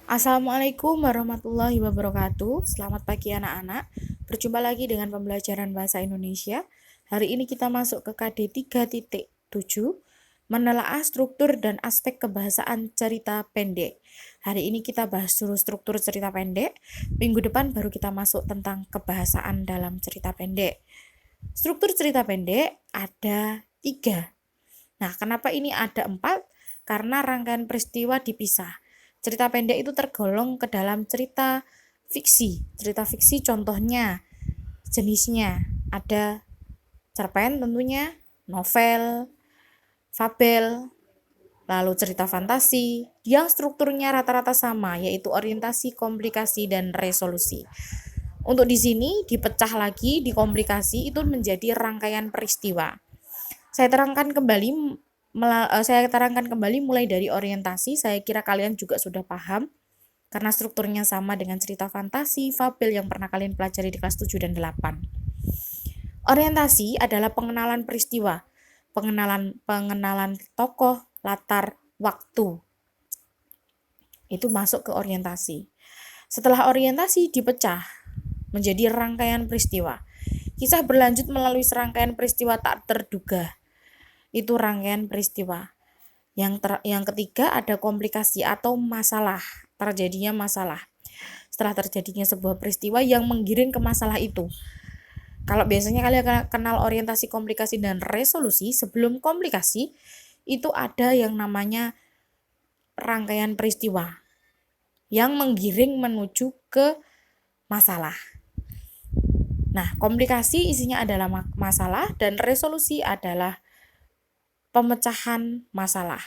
Assalamualaikum warahmatullahi wabarakatuh. Selamat pagi anak-anak. Berjumpa lagi dengan pembelajaran bahasa Indonesia. Hari ini kita masuk ke KD 3.7, menelaah struktur dan aspek kebahasaan cerita pendek. Hari ini kita bahas dulu struktur cerita pendek. Minggu depan baru kita masuk tentang kebahasaan dalam cerita pendek. Struktur cerita pendek ada 3. Nah, kenapa ini ada 4? Karena rangkaian peristiwa dipisah. Cerita pendek itu tergolong ke dalam cerita fiksi. Cerita fiksi contohnya, jenisnya ada cerpen tentunya, novel, fabel, lalu cerita fantasi, yang strukturnya rata-rata sama, yaitu orientasi, komplikasi, dan resolusi. Untuk di sini dipecah lagi di komplikasi itu menjadi rangkaian peristiwa. Saya terangkan kembali mulai dari orientasi. Saya kira kalian juga sudah paham karena strukturnya sama dengan cerita fantasi, fabel yang pernah kalian pelajari di kelas 7 dan 8. Orientasi adalah pengenalan peristiwa, pengenalan tokoh, latar, waktu. Itu masuk ke orientasi. Setelah orientasi dipecah menjadi rangkaian peristiwa. Kisah berlanjut melalui serangkaian peristiwa tak terduga. Itu rangkaian peristiwa. Yang ketiga ada komplikasi atau masalah, terjadinya masalah. Setelah terjadinya sebuah peristiwa yang menggiring ke masalah itu. Kalau biasanya kalian kenal orientasi, komplikasi, dan resolusi, sebelum komplikasi itu ada yang namanya rangkaian peristiwa yang menggiring menuju ke masalah. Nah, komplikasi isinya adalah masalah dan resolusi adalah pemecahan masalah.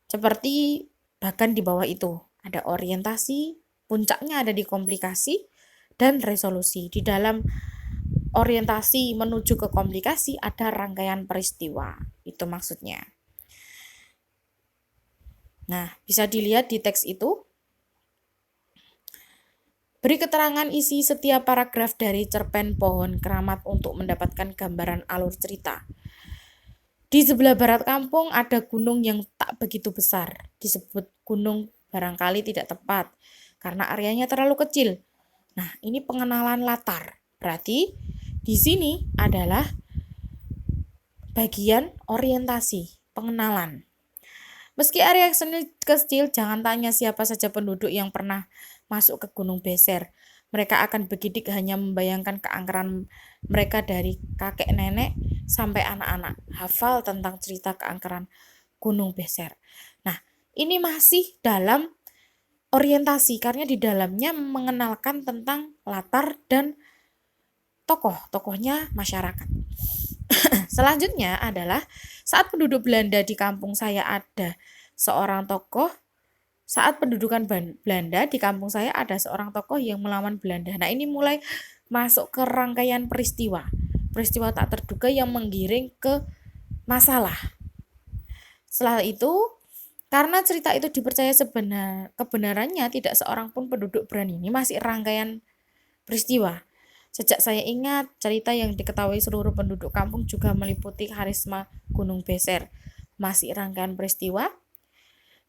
Seperti bahkan di bawah itu ada orientasi, puncaknya ada di komplikasi dan resolusi. Di dalam orientasi menuju ke komplikasi ada rangkaian peristiwa. Itu maksudnya. Nah, bisa dilihat di teks itu. Beri keterangan isi setiap paragraf dari cerpen Pohon Keramat untuk mendapatkan gambaran alur cerita. Di sebelah barat kampung ada gunung yang tak begitu besar. Disebut gunung barangkali tidak tepat, karena areanya terlalu kecil. Nah, ini pengenalan latar. Berarti di sini adalah bagian orientasi, pengenalan. Meski area kecil, jangan tanya siapa saja penduduk yang pernah masuk ke Gunung Beser. Mereka akan begidik hanya membayangkan keangkeran mereka dari kakek nenek sampai anak-anak. Hafal tentang cerita keangkeran Gunung Beser. Nah, ini masih dalam orientasi karena di dalamnya mengenalkan tentang latar dan tokoh-tokohnya masyarakat. Selanjutnya adalah saat penduduk Belanda di kampung saya ada seorang tokoh. Saat pendudukan Belanda di kampung saya ada seorang tokoh yang melawan Belanda. Nah, ini mulai masuk ke rangkaian peristiwa. Peristiwa tak terduga yang menggiring ke masalah. Setelah itu, karena cerita itu dipercaya kebenarannya tidak seorang pun penduduk berani. Ini masih rangkaian peristiwa. Sejak saya ingat, cerita yang diketahui seluruh penduduk kampung juga meliputi karisma Gunung Beser. Masih rangkaian peristiwa.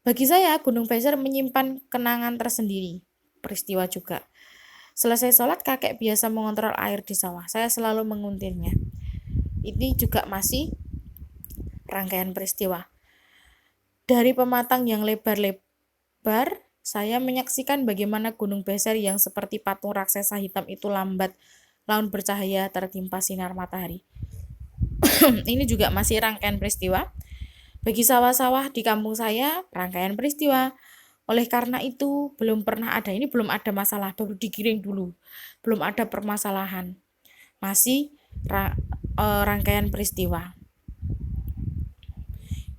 Bagi saya, Gunung Beser menyimpan kenangan tersendiri. Peristiwa juga. Selesai sholat, kakek biasa mengontrol air di sawah. Saya selalu menguntirnya. Ini juga masih rangkaian peristiwa. Dari pematang yang lebar-lebar, saya menyaksikan bagaimana Gunung Beser yang seperti patung raksasa hitam itu lambat laun bercahaya tertimpa sinar matahari. Ini juga masih rangkaian peristiwa. Bagi sawah-sawah di kampung saya, rangkaian peristiwa. Oleh karena itu, belum ada masalah, baru digiring dulu. Belum ada permasalahan. Masih rangkaian peristiwa.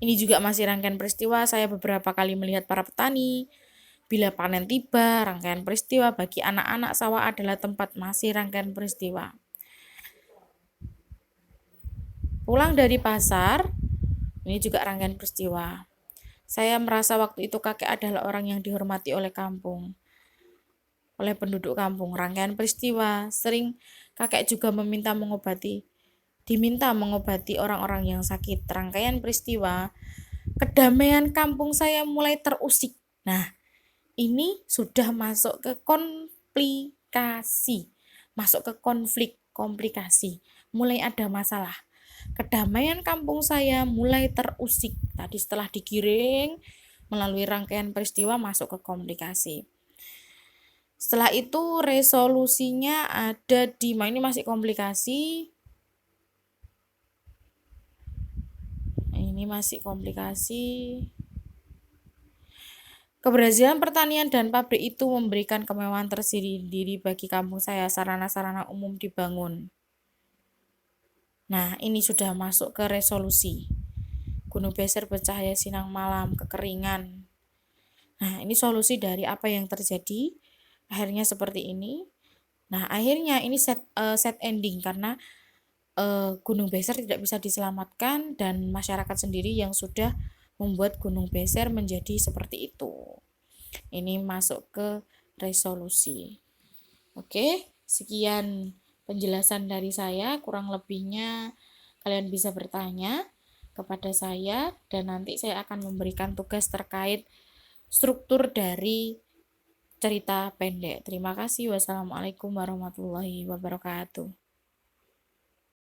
Ini juga masih rangkaian peristiwa. Saya beberapa kali melihat para petani. Bila panen tiba, rangkaian peristiwa. Bagi anak-anak, sawah adalah tempat masih rangkaian peristiwa. Pulang dari pasar, ini juga rangkaian peristiwa. Saya merasa waktu itu kakek adalah orang yang dihormati oleh kampung, oleh penduduk kampung. Rangkaian peristiwa, sering kakek juga diminta mengobati orang-orang yang sakit. Rangkaian peristiwa, kedamaian kampung saya mulai terusik. Nah, ini sudah masuk ke komplikasi, masuk ke konflik, komplikasi, mulai ada masalah. Kedamaian kampung saya mulai terusik. Tadi setelah digiring melalui rangkaian peristiwa masuk ke komplikasi. Setelah itu resolusinya ada di, ini masih komplikasi. Ini masih komplikasi. Keberhasilan pertanian dan pabrik itu memberikan kemewahan tersendiri bagi kampung saya. Sarana-sarana umum dibangun. Nah, ini sudah masuk ke resolusi. Gunung Beser bercahaya siang malam, kekeringan. Nah, ini solusi dari apa yang terjadi. Akhirnya seperti ini. Nah, akhirnya ini set ending karena Gunung Beser tidak bisa diselamatkan dan masyarakat sendiri yang sudah membuat Gunung Beser menjadi seperti itu. Ini masuk ke resolusi. Oke, sekian penjelasan dari saya. Kurang lebihnya kalian bisa bertanya kepada saya dan nanti saya akan memberikan tugas terkait struktur dari cerita pendek. Terima kasih. Wassalamualaikum warahmatullahi wabarakatuh.